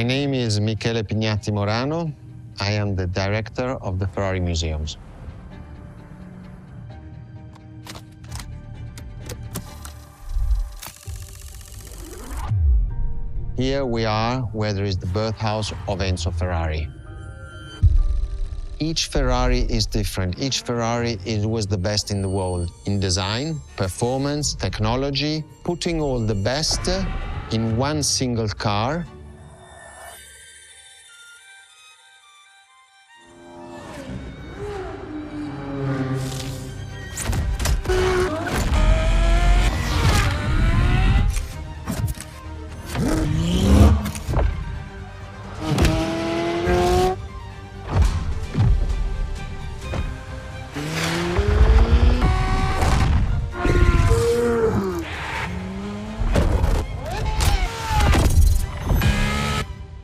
My name is Michele Pignatti Morano. I am the director of the Ferrari Museums. Here we are where there is the birthhouse of Enzo Ferrari. Each Ferrari is different. Each Ferrari was the best in the world in design, performance, technology, putting all the best in one single car.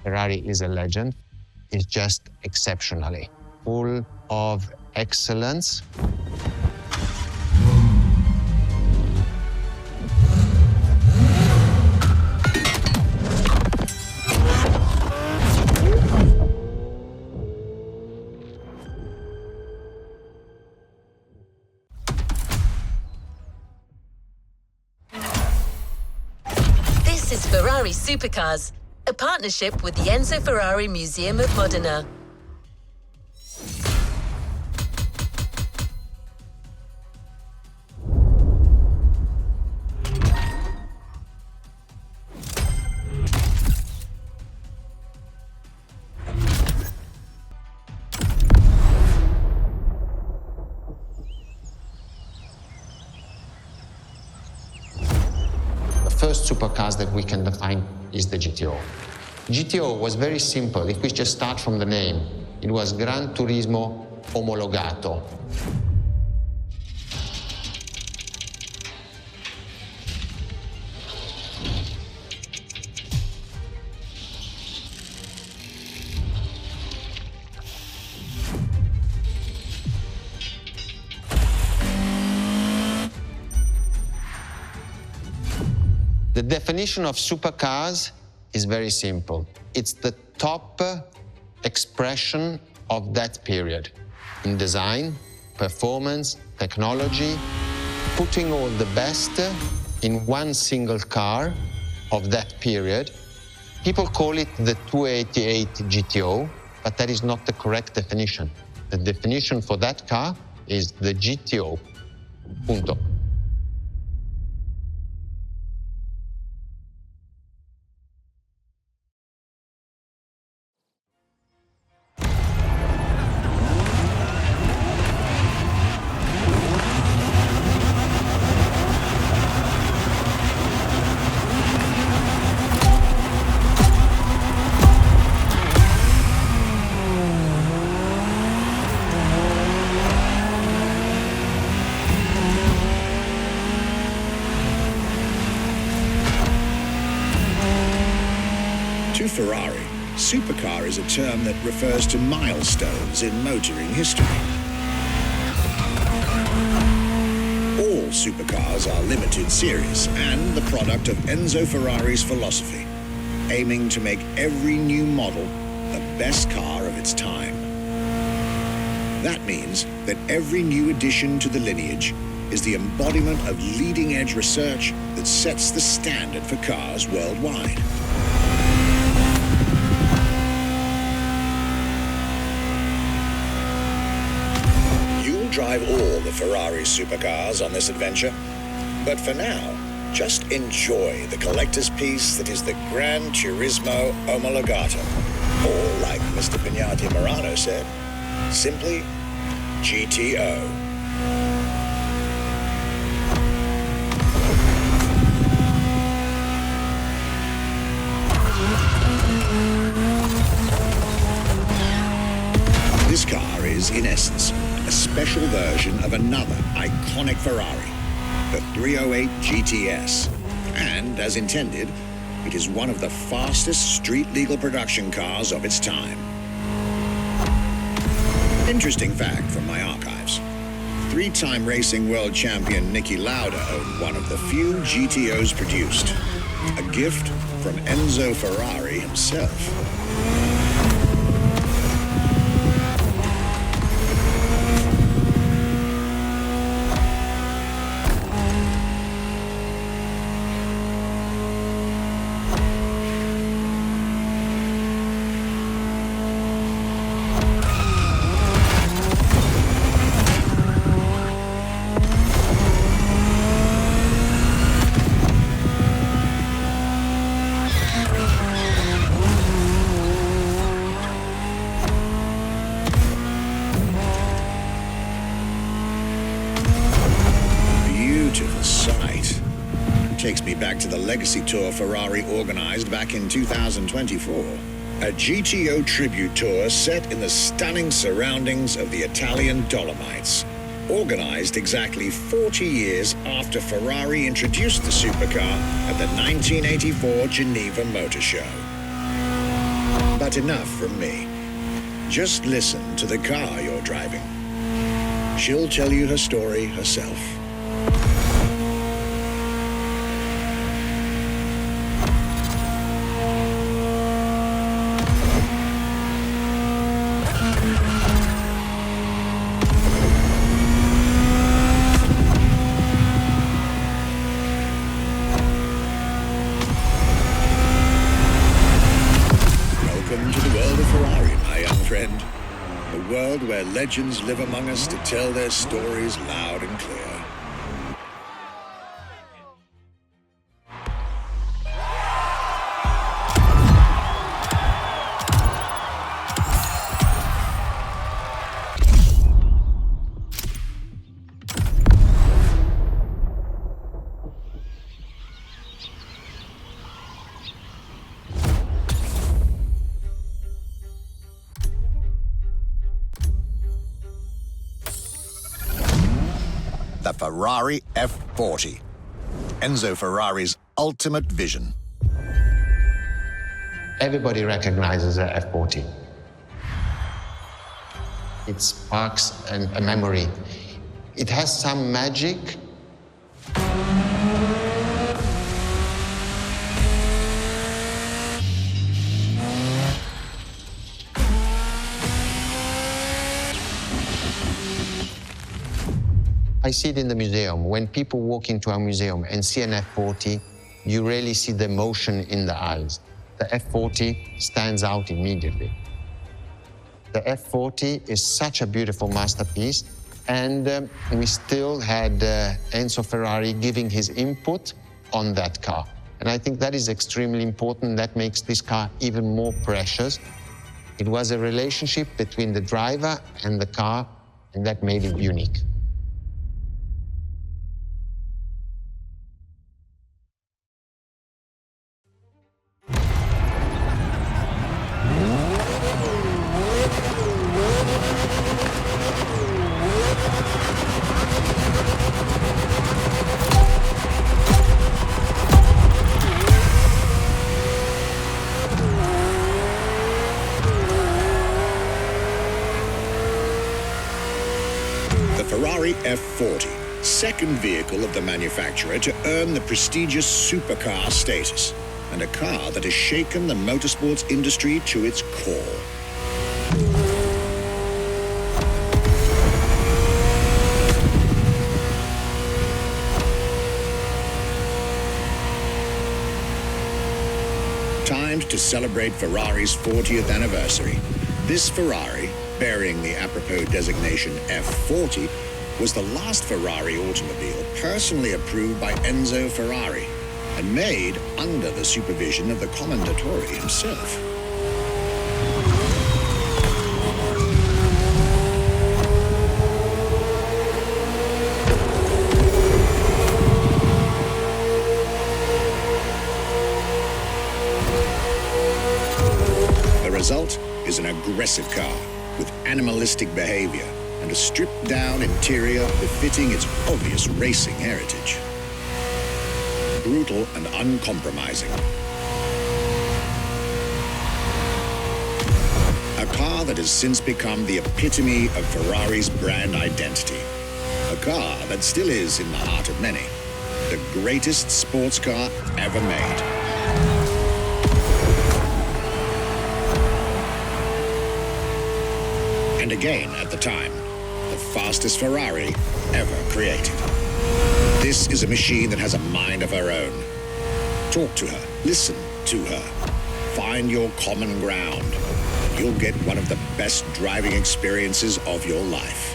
Ferrari is a legend. It's just exceptionally full of excellence. This is Ferrari Supercars, a partnership with the Enzo Ferrari Museum of Modena. The first supercars that we can define is the GTO. GTO was very simple. If we just start from the name, it was Gran Turismo Omologato. The definition of supercars is very simple. It's the top expression of that period in design, performance, technology, putting all the best in one single car of that period. People call it the 288 GTO, but that is not the correct definition. The definition for that car is the GTO. Punto. To Ferrari, supercar is a term that refers to milestones in motoring history. All supercars are limited series and the product of Enzo Ferrari's philosophy, aiming to make every new model the best car of its time. That means that every new addition to the lineage is the embodiment of leading-edge research that sets the standard for cars worldwide. Drive all the Ferrari supercars on this adventure, but for now, just enjoy the collector's piece that is the Gran Turismo Omologato, or like Mr. Pignatti Morano said, simply GTO. This car is, in essence, a special version of another iconic Ferrari, the 308 GTS. And, as intended, it is one of the fastest street-legal production cars of its time. Interesting fact from my archives. Three-time racing world champion Niki Lauda owned one of the few GTOs produced. A gift from Enzo Ferrari himself. Takes me back to the Legacy Tour Ferrari organized back in 2024. A GTO tribute tour set in the stunning surroundings of the Italian Dolomites. Organized exactly 40 years after Ferrari introduced the supercar at the 1984 Geneva Motor Show. But enough from me. Just listen to the car you're driving. She'll tell you her story herself. Where legends live among us to tell their stories loud and clear. The Ferrari F40, Enzo Ferrari's ultimate vision. Everybody recognizes the F40. It sparks a memory. It has some magic. I see it in the museum. When people walk into a museum and see an F40, you really see the emotion in the eyes. The F40 stands out immediately. The F40 is such a beautiful masterpiece, and we still had Enzo Ferrari giving his input on that car. And I think that is extremely important. That makes this car even more precious. It was a relationship between the driver and the car, and that made it unique. Ferrari F40, second vehicle of the manufacturer to earn the prestigious supercar status, and a car that has shaken the motorsports industry to its core. Timed to celebrate Ferrari's 40th anniversary, this Ferrari, bearing the apropos designation F40, was the last Ferrari automobile personally approved by Enzo Ferrari and made under the supervision of the Commendatore himself. The result is an aggressive car with animalistic behavior and a stripped-down interior befitting its obvious racing heritage. Brutal and uncompromising. A car that has since become the epitome of Ferrari's brand identity. A car that still is in the heart of many. The greatest sports car ever made. And again, at the time, the fastest Ferrari ever created. This is a machine that has a mind of her own. Talk to her, listen to her, find your common ground. You'll get one of the best driving experiences of your life.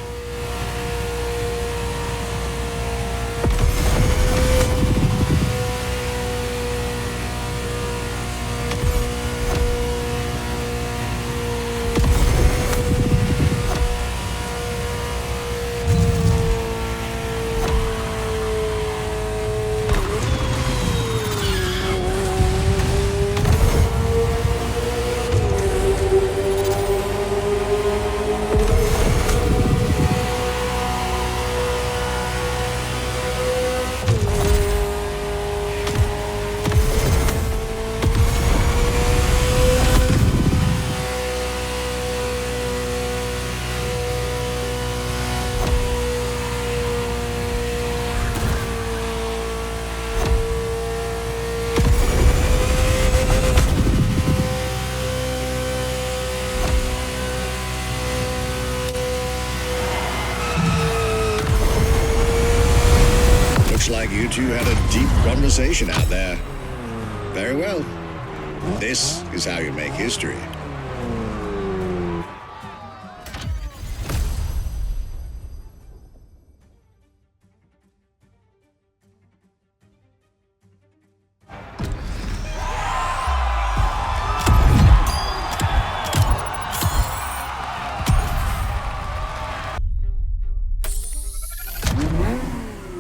Like you two had a deep conversation out there. Very well. This is how you make history.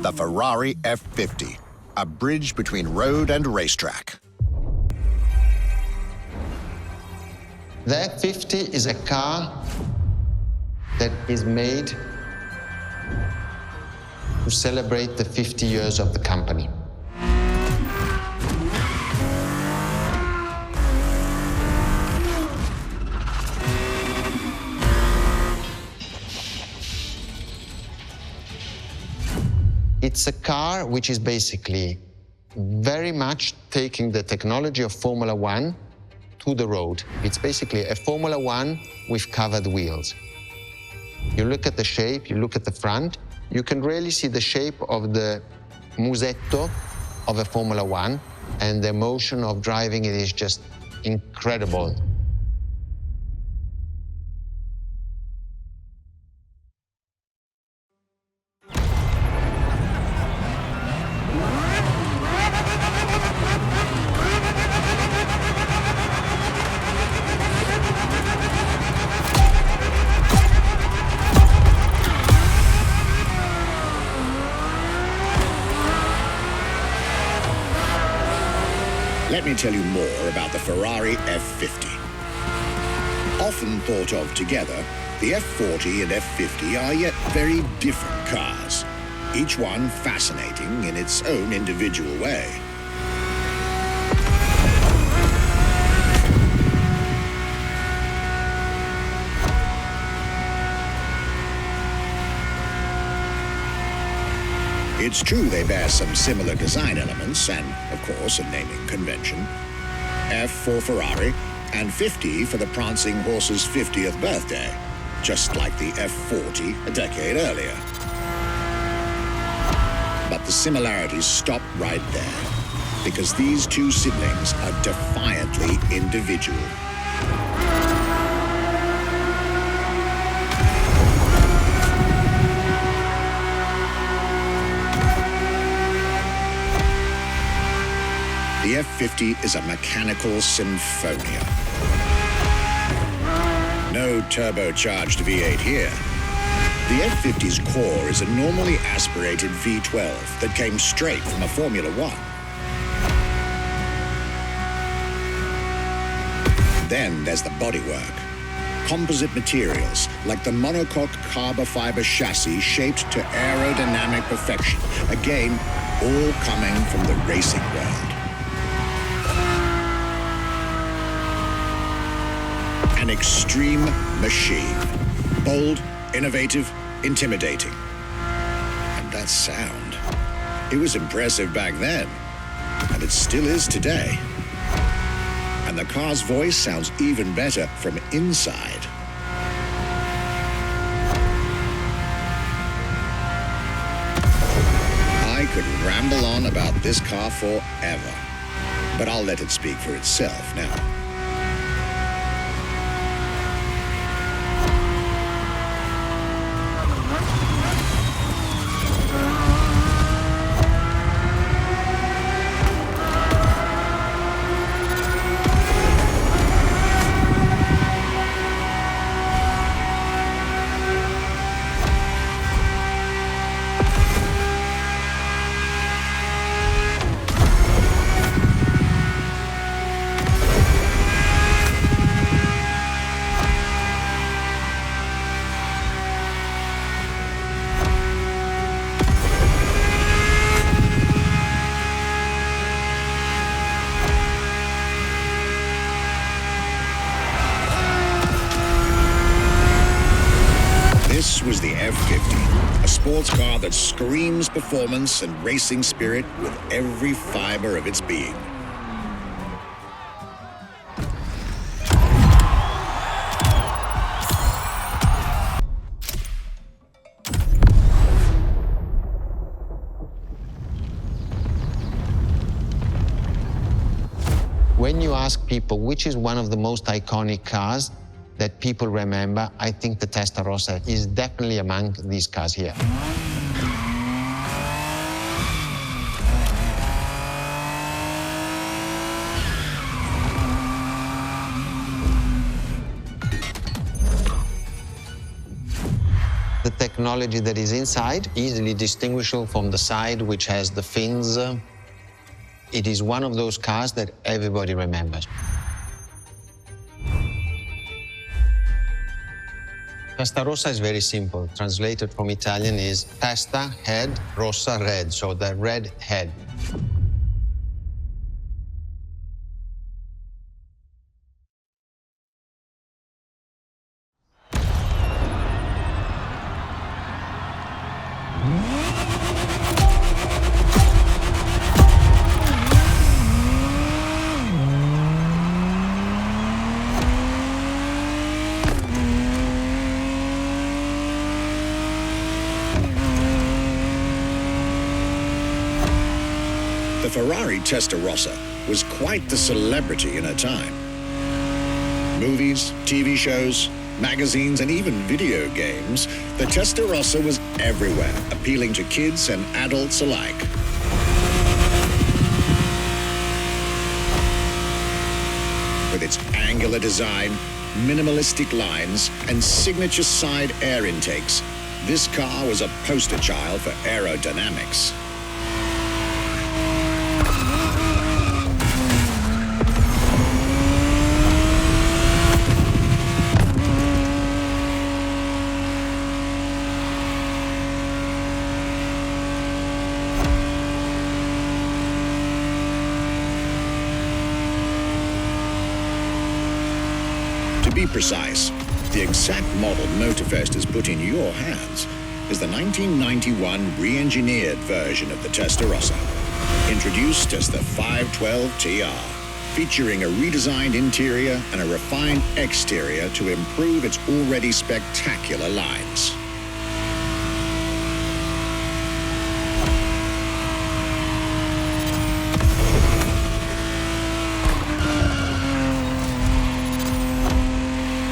The Ferrari F50, a bridge between road and racetrack. The F50 is a car that is made to celebrate the 50 years of the company. It's a car which is basically very much taking the technology of Formula One to the road. It's basically a Formula One with covered wheels. You look at the shape, you look at the front, you can really see the shape of the musetto of a Formula One, and the emotion of driving it is just incredible. Let me tell you more about the Ferrari F50. Often thought of together, the F40 and F50 are yet very different cars, each one fascinating in its own individual way. It's true they bear some similar design elements and, of course, a naming convention. F for Ferrari and 50 for the Prancing Horse's 50th birthday, just like the F40 a decade earlier. But the similarities stop right there, because these two siblings are defiantly individual. The F50 is a mechanical symphonia. No turbocharged V8 here. The F50's core is a normally aspirated V12 that came straight from a Formula One. Then there's the bodywork. Composite materials like the monocoque carbon fiber chassis shaped to aerodynamic perfection. Again, all coming from the racing world. An extreme machine. Bold, innovative, intimidating. And that sound. It was impressive back then, and it still is today. And the car's voice sounds even better from inside. could ramble on about this car forever, but I'll let it speak for itself now. This was the F50, a sports car that screams performance and racing spirit with every fiber of its being. When you ask people which is one of the most iconic cars that people remember, I think the Testarossa is definitely among these cars here. The technology that is inside, easily distinguishable from the side which has the fins. It is one of those cars that everybody remembers. Testarossa is very simple. Translated from Italian is testa, head, rossa, red, so the red head. The Ferrari Testarossa was quite the celebrity in her time. Movies, TV shows, magazines, and even video games, the Testarossa was everywhere, appealing to kids and adults alike. With its angular design, minimalistic lines, and signature side air intakes, this car was a poster child for aerodynamics. To be precise, the exact model Motorfest has put in your hands is the 1991 re-engineered version of the Testarossa, introduced as the 512 TR, featuring a redesigned interior and a refined exterior to improve its already spectacular lines.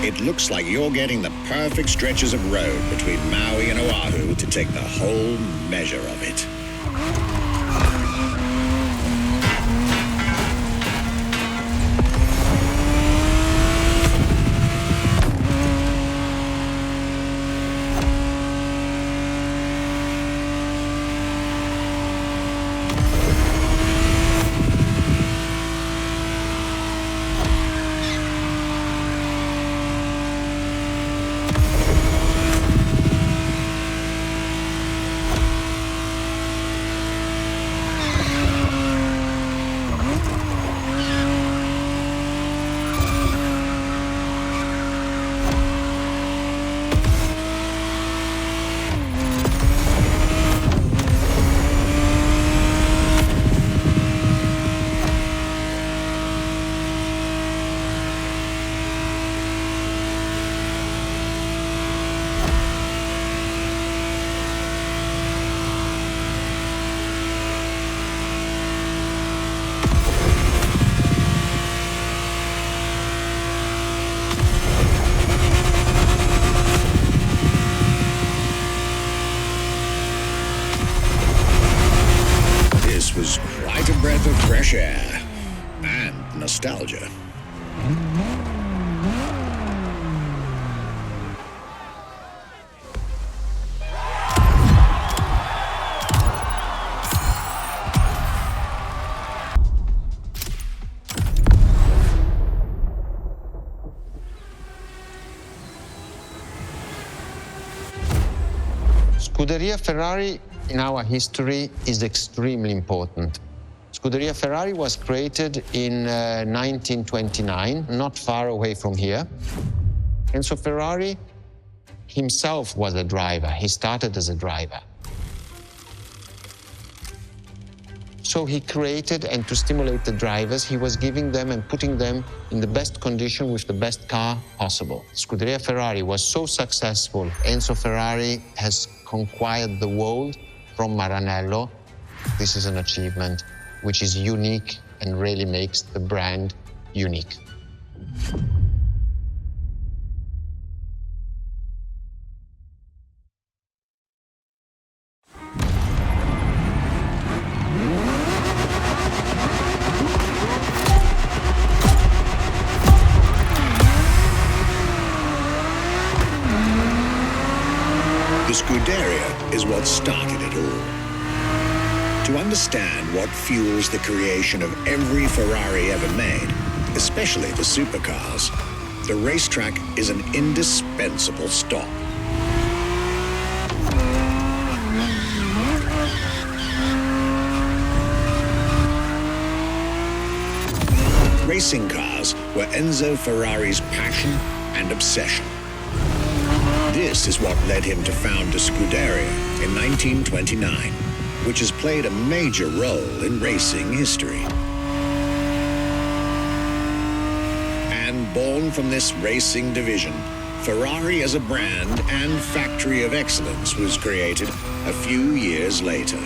It looks like you're getting the perfect stretches of road between Maui and Oahu to take the whole measure of it. Scuderia Ferrari in our history is extremely important. Scuderia Ferrari was created in 1929, not far away from here. Enzo Ferrari himself was a driver. He started as a driver. So he created, and to stimulate the drivers, he was giving them and putting them in the best condition with the best car possible. Scuderia Ferrari was so successful. Enzo Ferrari has conquered the world from Maranello. This is an achievement which is unique and really makes the brand unique. The Scuderia is what started it all. To understand what fuels the creation of every Ferrari ever made, especially the supercars, the racetrack is an indispensable stop. Racing cars were Enzo Ferrari's passion and obsession. This is what led him to found a Scuderia in 1929, which has played a major role in racing history. And born from this racing division, Ferrari as a brand and factory of excellence was created a few years later.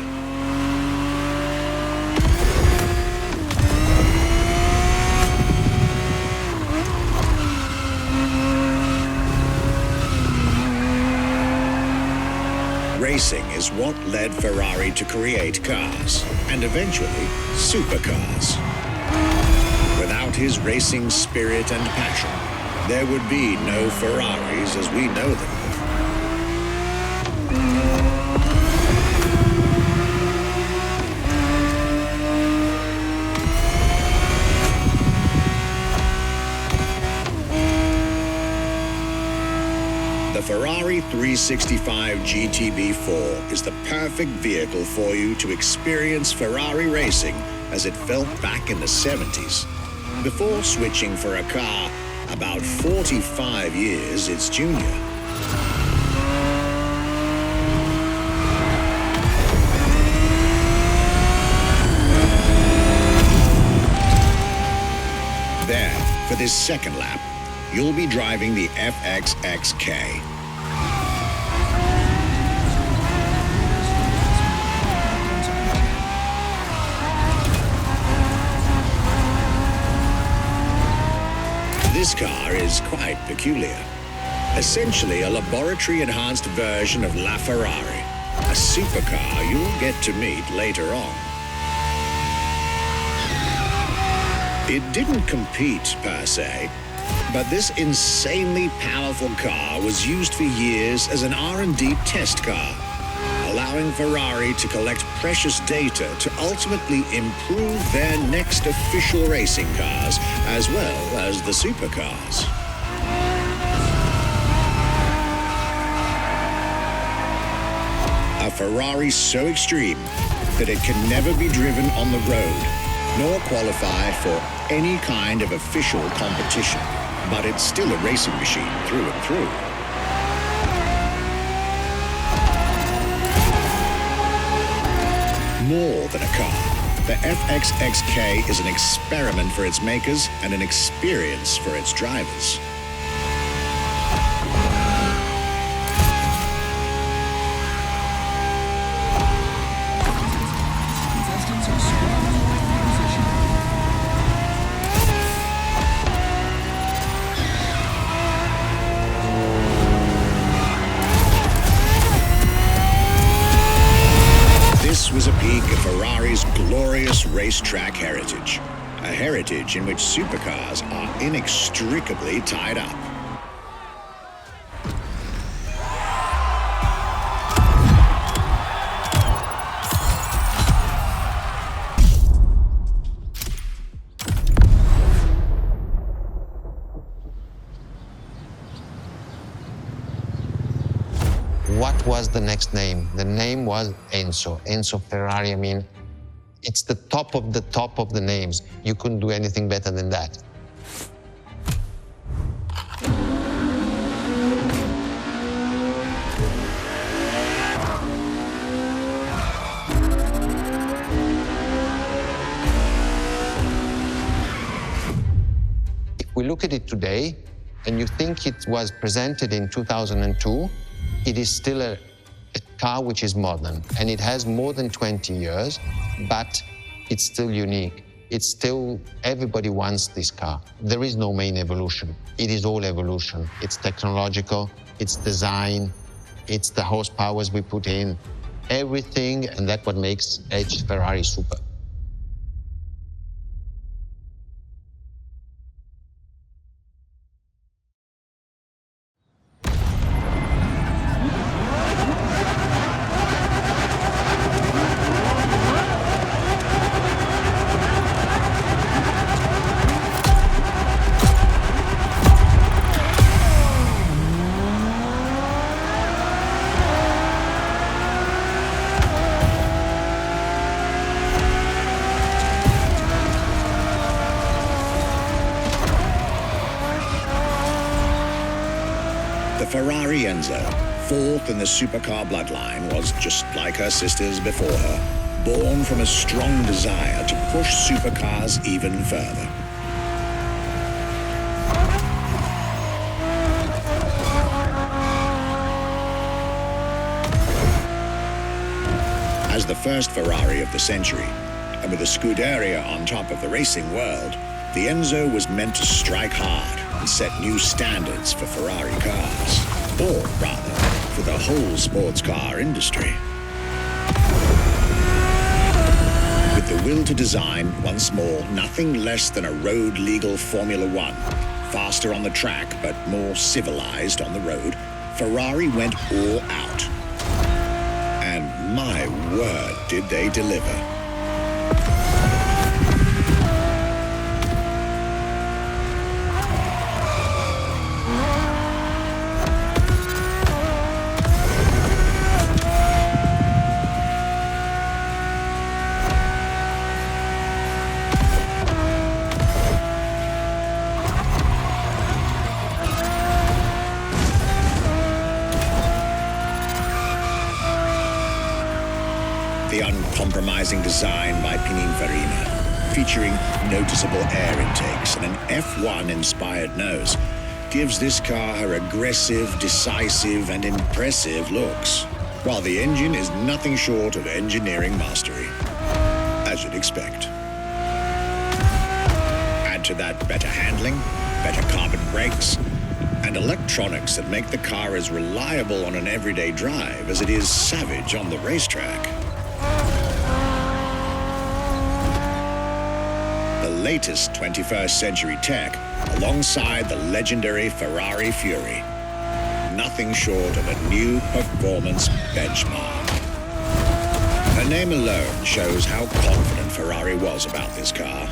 Racing is what led Ferrari to create cars, and eventually supercars. Without his racing spirit and passion, there would be no Ferraris as we know them. The Ferrari 365 GTB4 is the perfect vehicle for you to experience Ferrari racing as it felt back in the 70s, before switching for a car about 45 years its junior. There, for this second lap, you'll be driving the FXX K. This car is quite peculiar. Essentially a laboratory-enhanced version of LaFerrari, a supercar you'll get to meet later on. It didn't compete per se, but this insanely powerful car was used for years as an R&D test car, allowing Ferrari to collect precious data to ultimately improve their next official racing cars, as well as the supercars. A Ferrari so extreme that it can never be driven on the road, nor qualify for any kind of official competition. But it's still a racing machine through and through. More than a car, the FXX K is an experiment for its makers and an experience for its drivers. This was a peek of Ferrari's glorious racetrack heritage, a heritage in which supercars are inextricably tied up. What was the next name? The name was Enzo. Enzo Ferrari, I mean, it's the top of the names. You couldn't do anything better than that. If we look at it today, and you think it was presented in 2002, it is still a car which is modern, and it has more than 20 years, but it's still unique. It's still, everybody wants this car. There is no main evolution. It is all evolution. It's technological, it's design, it's the horsepowers we put in, everything, and that's what makes Ferrari super. The Ferrari Enzo, fourth in the supercar bloodline, was just like her sisters before her, born from a strong desire to push supercars even further. As the first Ferrari of the century, and with a Scuderia on top of the racing world, the Enzo was meant to strike hard and set new standards for Ferrari cars, or rather, for the whole sports car industry. With the will to design, once more, nothing less than a road-legal Formula One, faster on the track but more civilized on the road, Ferrari went all out. And my word, did they deliver. The uncompromising design by Pininfarina, featuring noticeable air intakes and an F1-inspired nose, gives this car her aggressive, decisive, and impressive looks, while the engine is nothing short of engineering mastery, as you'd expect. Add to that better handling, better carbon brakes, and electronics that make the car as reliable on an everyday drive as it is savage on the racetrack. The latest 21st century tech, alongside the legendary Ferrari Fury. Nothing short of a new performance benchmark. Her name alone shows how confident Ferrari was about this car.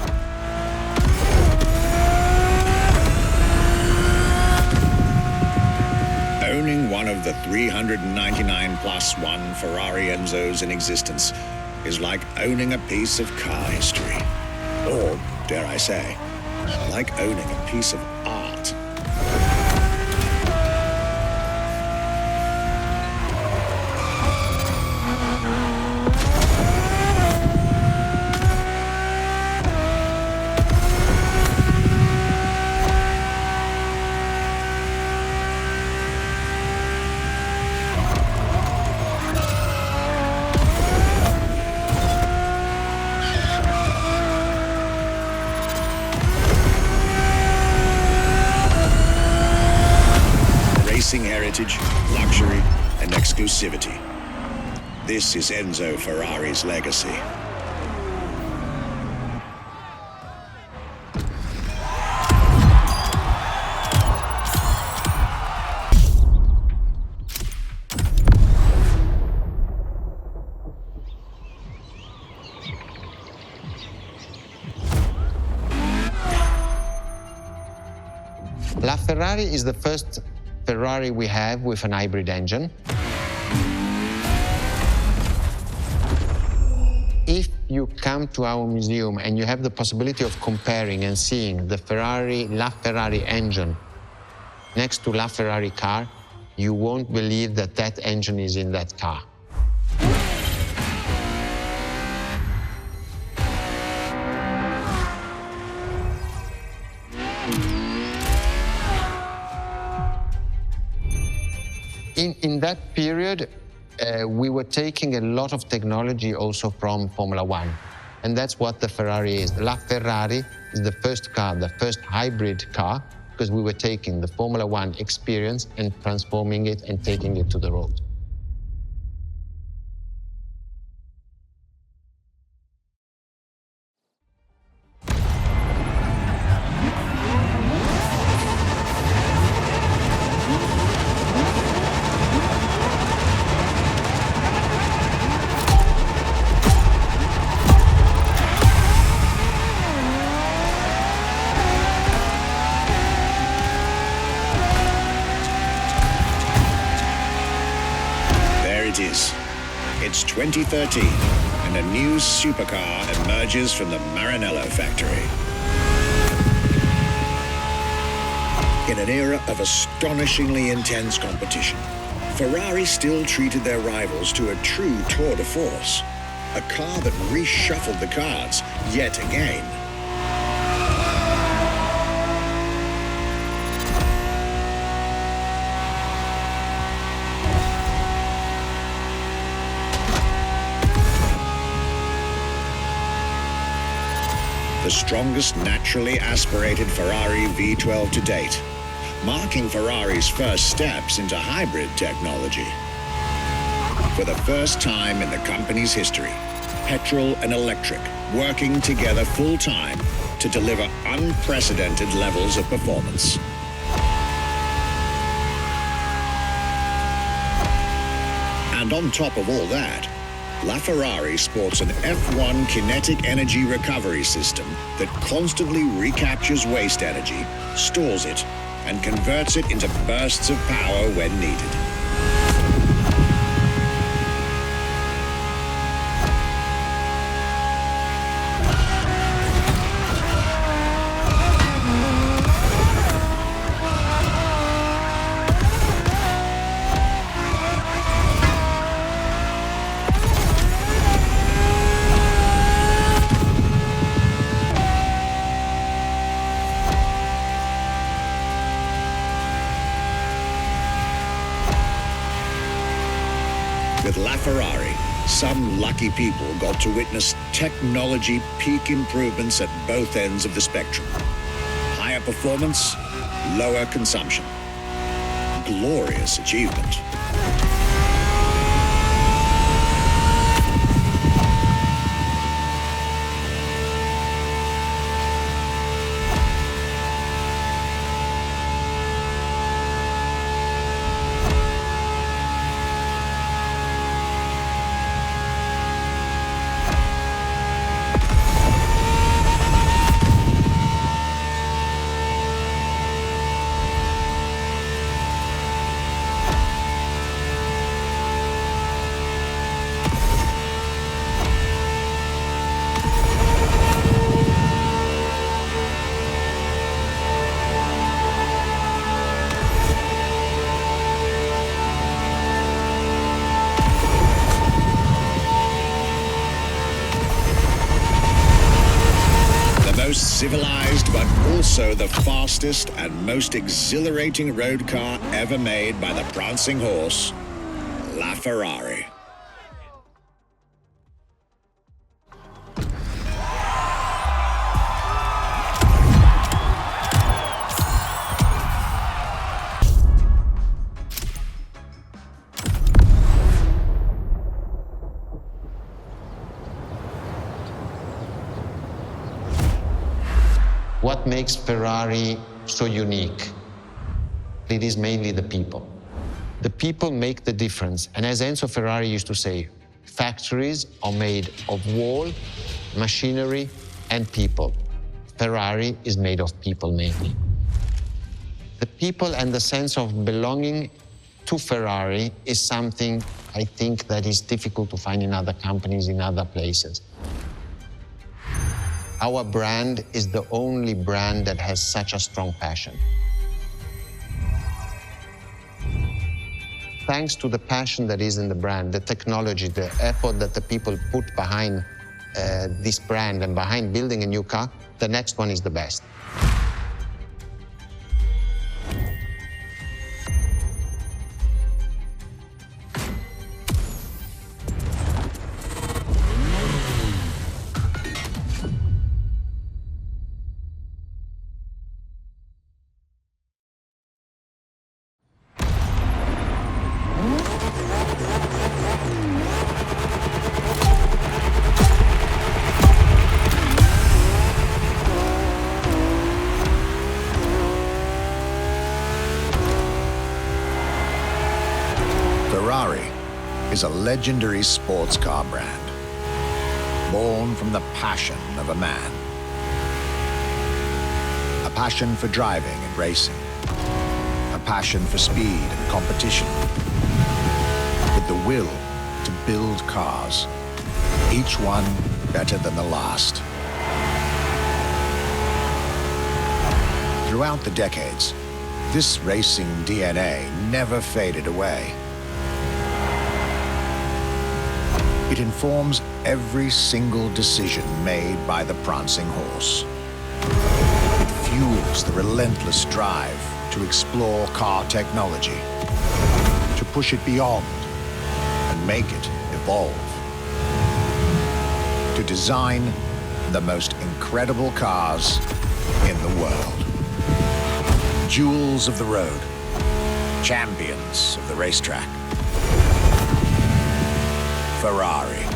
Owning one of the 399 plus one Ferrari Enzos in existence is like owning a piece of car history. Or, dare I say, like owning a piece of art. Heritage, luxury, and exclusivity. This is Enzo Ferrari's legacy. LaFerrari is the first Ferrari we have with an hybrid engine. you come to our museum and you have the possibility of comparing and seeing the LaFerrari engine next to LaFerrari car, you won't believe that that engine is in that car. In that period, we were taking a lot of technology also from Formula One. And that's what the Ferrari is. LaFerrari is the first car, the first hybrid car, because we were taking the Formula One experience and transforming it and taking it to the road. It's 2013, and a new supercar emerges from the Maranello factory. In an era of astonishingly intense competition, Ferrari still treated their rivals to a true tour de force, a car that reshuffled the cards yet again. The strongest naturally aspirated Ferrari V12 to date, marking Ferrari's first steps into hybrid technology. For the first time in the company's history, petrol and electric working together full-time to deliver unprecedented levels of performance. And on top of all that, LaFerrari sports an F1 kinetic energy recovery system that constantly recaptures waste energy, stores it, and converts it into bursts of power when needed. With LaFerrari, some lucky people got to witness technology peak improvements at both ends of the spectrum. Higher performance, lower consumption. Glorious achievement. Civilized, but also the fastest and most exhilarating road car ever made by the Prancing Horse, LaFerrari. What makes Ferrari so unique? It is mainly the people. The people make the difference. And as Enzo Ferrari used to say, factories are made of wall, machinery, and people. Ferrari is made of people mainly. The people and the sense of belonging to Ferrari is something I think that is difficult to find in other companies, in other places. Our brand is the only brand that has such a strong passion. Thanks to the passion that is in the brand, the technology, the effort that the people put behind this brand and behind building a new car, the next one is the best. Ferrari is a legendary sports car brand, born from the passion of a man. A passion for driving and racing, a passion for speed and competition, with the will to build cars, each one better than the last. Throughout the decades, this racing DNA never faded away. It informs every single decision made by the Prancing Horse. It fuels the relentless drive to explore car technology, to push it beyond and make it evolve, to design the most incredible cars in the world. Jewels of the road, champions of the racetrack. Ferrari.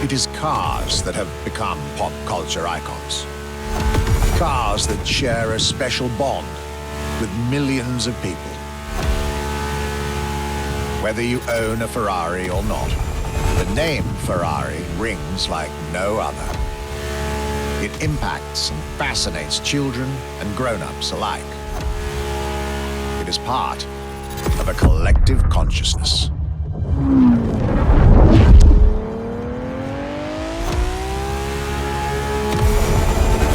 It is cars that have become pop culture icons. Cars that share a special bond with millions of people. Whether you own a Ferrari or not, the name Ferrari rings like no other. It impacts and fascinates children and grown-ups alike. It is part of a collective consciousness.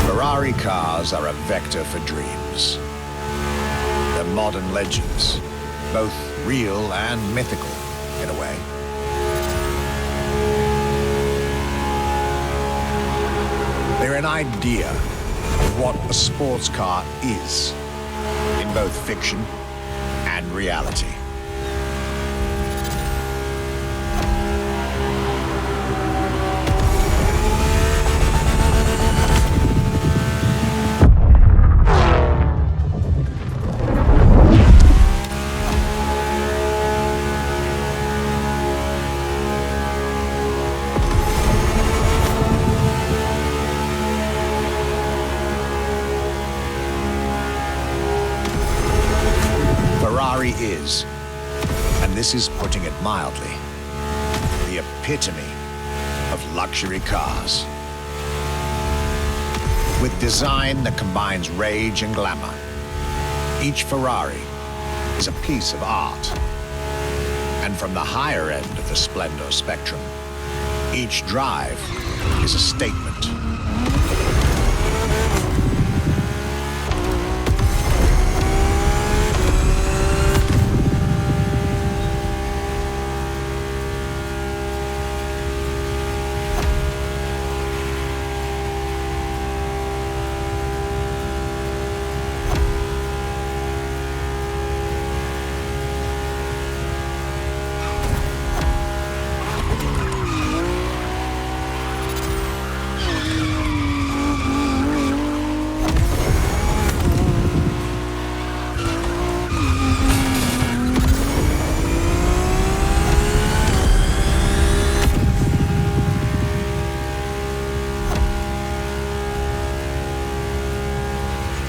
Ferrari cars are a vector for dreams. They're modern legends, both real and mythical in a way. They're an idea of what a sports car is, in both fiction and reality. Is, and this is putting it mildly, the epitome of luxury cars. With design that combines rage and glamour, each Ferrari is a piece of art. And from the higher end of the splendor spectrum, each drive is a statement.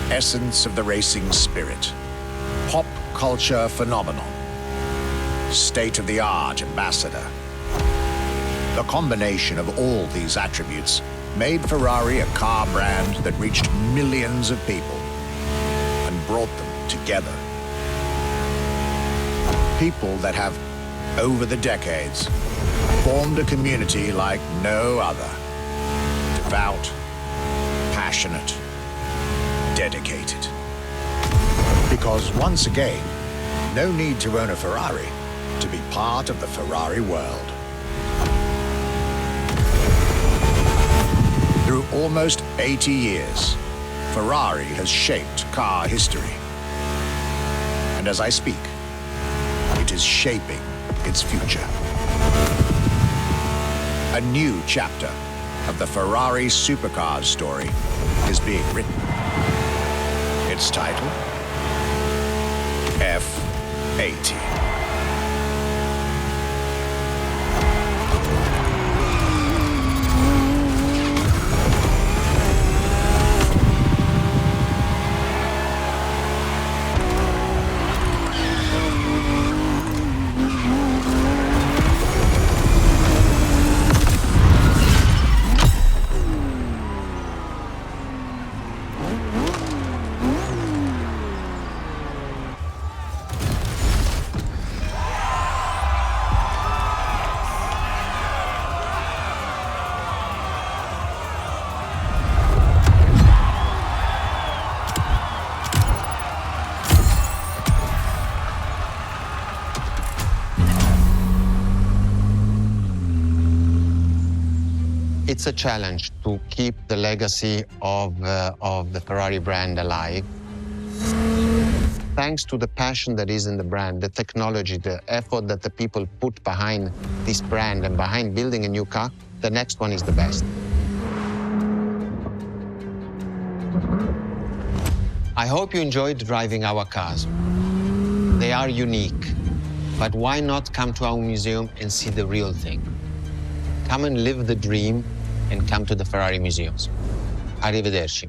Essence of the racing spirit, pop culture phenomenon, state-of-the-art ambassador. The combination of all these attributes made Ferrari a car brand that reached millions of people and brought them together. People that have, over the decades, formed a community like no other, Devout, passionate, dedicated. Because once again, no need to own a Ferrari to be part of the Ferrari world. Through almost 80 years, Ferrari has shaped car history. And as I speak, it is shaping its future. A new chapter of the Ferrari Supercars story is being written. Its title, F80. It's a challenge to keep the legacy of the Ferrari brand alive. Thanks to the passion that is in the brand, the technology, the effort that the people put behind this brand and behind building a new car, the next one is the best. I hope you enjoyed driving our cars. They are unique, but why not come to our museum and see the real thing? Come and live the dream and come to the Ferrari museums. Arrivederci.